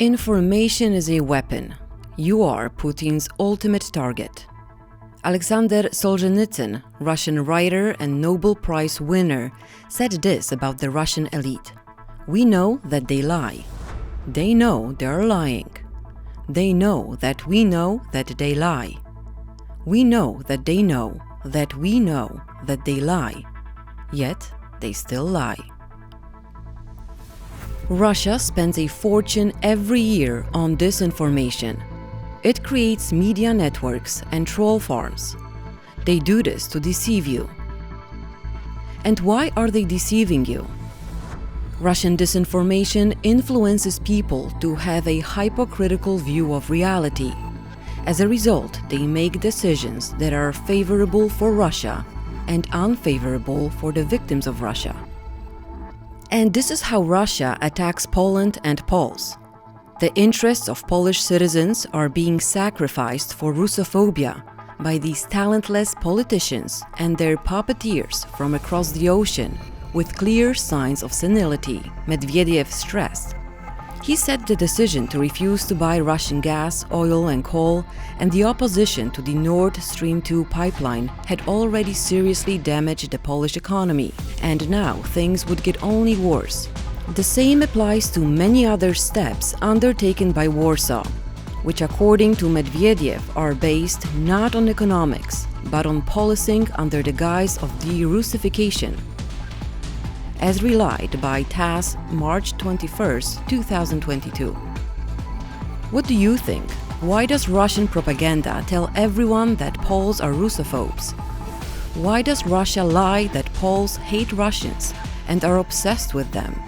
Information is a weapon. You are Putin's ultimate target. Alexander Solzhenitsyn, Russian writer and Nobel Prize winner, said this about the Russian elite. We know that they lie. They know they are lying. They know that we know that they lie. We know that they know that we know that they lie. Yet they still lie. Russia spends a fortune every year on disinformation. It creates media networks and troll farms. They do this to deceive you. And why are they deceiving you? Russian disinformation influences people to have a hypocritical view of reality. As a result, they make decisions that are favorable for Russia and unfavorable for the victims of Russia. And this is how Russia attacks Poland and Poles. The interests of Polish citizens are being sacrificed for Russophobia by these talentless politicians and their puppeteers from across the ocean with clear signs of senility, Medvedev stressed. He said the decision to refuse to buy Russian gas, oil and coal and the opposition to the Nord Stream 2 pipeline had already seriously damaged the Polish economy, and now things would get only worse. The same applies to many other steps undertaken by Warsaw, which according to Medvedev are based not on economics, but on policing under the guise of de-Russification. As relied by TASS, March 21, 2022. What do you think? Why does Russian propaganda tell everyone that Poles are Russophobes? Why does Russia lie that Poles hate Russians and are obsessed with them?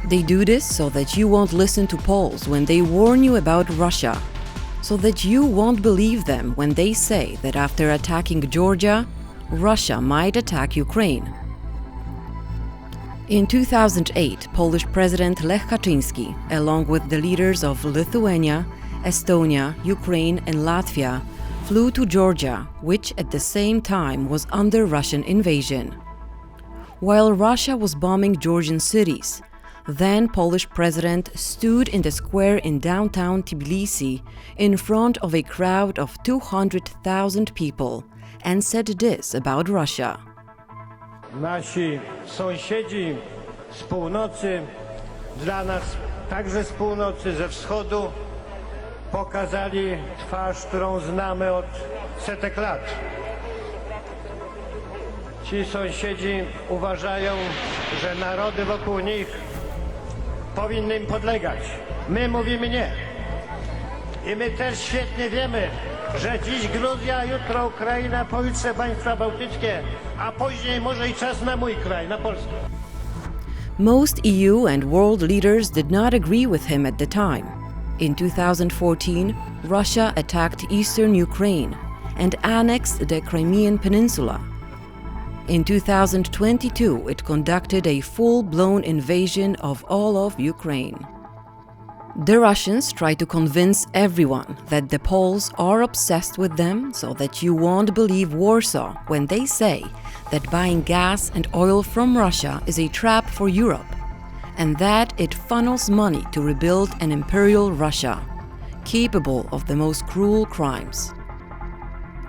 They do this so that you won't listen to Poles when they warn you about Russia, so that you won't believe them when they say that after attacking Georgia, Russia might attack Ukraine. In 2008, Polish President Lech Kaczyński, along with the leaders of Lithuania, Estonia, Ukraine and Latvia, flew to Georgia, which at the same time was under Russian invasion. While Russia was bombing Georgian cities, then Polish president stood in the square in downtown Tbilisi in front of a crowd of 200,000 people and said this about Russia. Nasi sąsiedzi z północy, dla nas także z północy, ze wschodu, pokazali twarz, którą znamy od setek lat. Ci sąsiedzi uważają, że narody wokół nich powinny im podlegać. My mówimy nie. I my też świetnie wiemy, że dziś Gruzja, jutro Ukraina, pojutrze państwa bałtyckie, a później może i czas na mój kraj, na Polskę. Most EU and world leaders did not agree with him at the time. In 2014, Russia attacked eastern Ukraine and annexed the Crimean Peninsula. In 2022, it conducted a full-blown invasion of all of Ukraine. The Russians try to convince everyone that the Poles are obsessed with them so that you won't believe Warsaw when they say that buying gas and oil from Russia is a trap for Europe, and that it funnels money to rebuild an imperial Russia, capable of the most cruel crimes.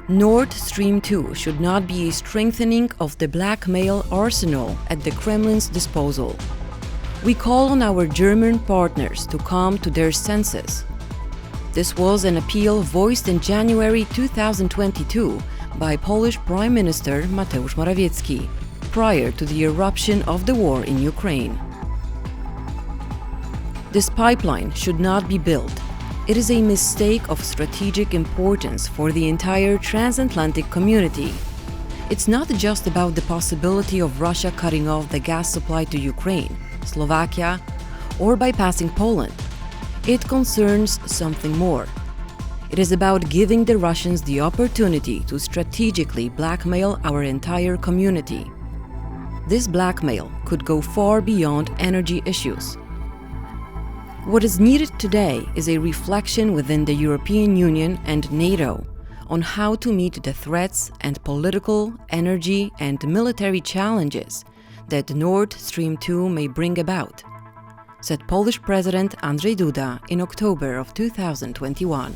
Nord Stream 2 should not be a strengthening of the blackmail arsenal at the Kremlin's disposal. We call on our German partners to come to their senses. This was an appeal voiced in January 2022 by Polish Prime Minister Mateusz Morawiecki, prior to the eruption of the war in Ukraine. This pipeline should not be built. It is a mistake of strategic importance for the entire transatlantic community. It's not just about the possibility of Russia cutting off the gas supply to Ukraine, Slovakia, or bypassing Poland. It concerns something more. It is about giving the Russians the opportunity to strategically blackmail our entire community. This blackmail could go far beyond energy issues. What is needed today is a reflection within the European Union and NATO on how to meet the threats and political, energy, and military challenges that Nord Stream 2 may bring about. said Polish President Andrzej Duda in October of 2021.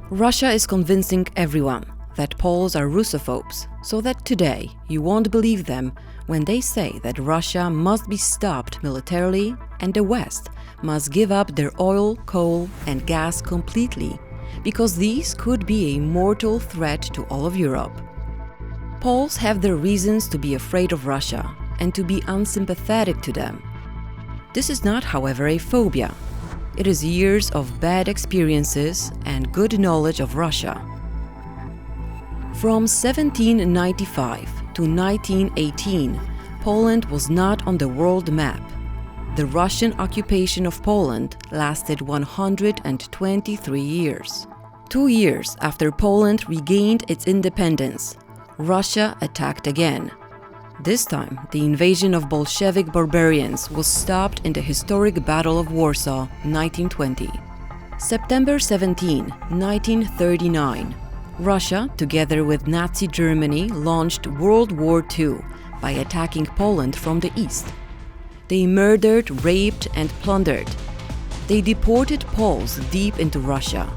Russia is convincing everyone that Poles are Russophobes, so that today you won't believe them when they say that Russia must be stopped militarily and the West must give up their oil, coal and gas completely, because these could be a mortal threat to all of Europe. Poles have their reasons to be afraid of Russia and to be unsympathetic to them. This is not, however, a phobia. It is years of bad experiences and good knowledge of Russia. From 1795 to 1918, Poland was not on the world map. The Russian occupation of Poland lasted 123 years. 2 years after Poland regained its independence, Russia attacked again. This time, the invasion of Bolshevik barbarians was stopped in the historic Battle of Warsaw, 1920. September 17, 1939, Russia, together with Nazi Germany, launched World War II by attacking Poland from the east. They murdered, raped, and plundered. They deported Poles deep into Russia.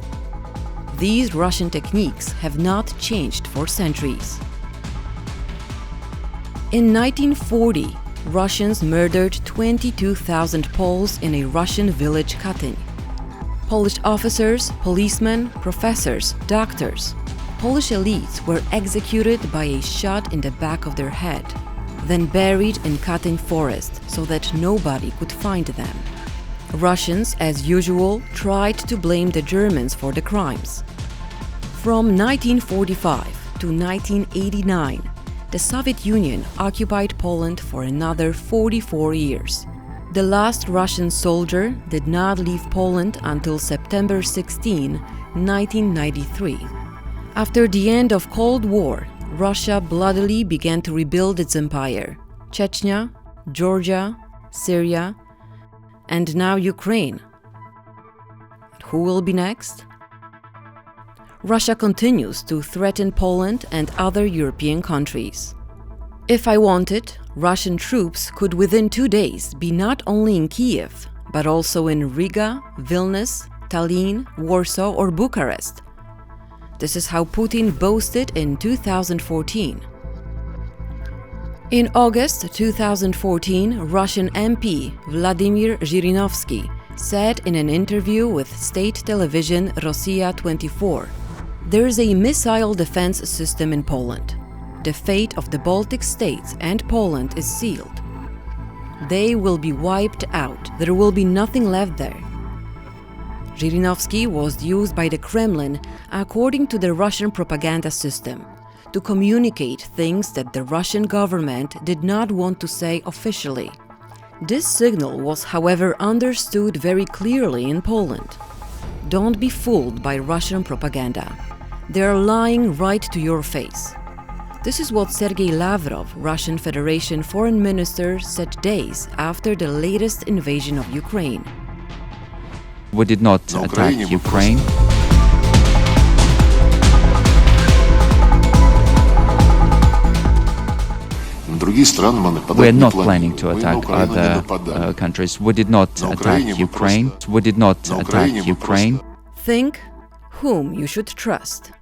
These Russian techniques have not changed for centuries. In 1940, Russians murdered 22,000 Poles in a Russian village Katyń. Polish officers, policemen, professors, doctors, Polish elites were executed by a shot in the back of their head, then buried in Katyń forest so that nobody could find them. Russians, as usual, tried to blame the Germans for the crimes. From 1945 to 1989, the Soviet Union occupied Poland for another 44 years. The last Russian soldier did not leave Poland until September 16, 1993. After the end of Cold War, Russia bloodily began to rebuild its empire. Chechnya, Georgia, Syria, and now Ukraine. Who will be next? Russia continues to threaten Poland and other European countries. If I wanted, Russian troops could within 2 days be not only in Kiev, but also in Riga, Vilnius, Tallinn, Warsaw or Bucharest. This is how Putin boasted in 2014. In August 2014, Russian MP Vladimir Zhirinovsky said in an interview with state television Rosja 24, "There is a missile defense system in Poland. The fate of the Baltic states and Poland is sealed. They will be wiped out. There will be nothing left there." Zhirinovsky was used by the Kremlin, according to the Russian propaganda system, to communicate things that the Russian government did not want to say officially. This signal was, however, understood very clearly in Poland. Don't be fooled by Russian propaganda. They are lying right to your face. This is what Sergei Lavrov, Russian Federation Foreign Minister, said days after the latest invasion of Ukraine. We did not attack Ukraine. We are not planning to attack other countries. We did not attack Ukraine. We did not attack Ukraine. Think whom you should trust.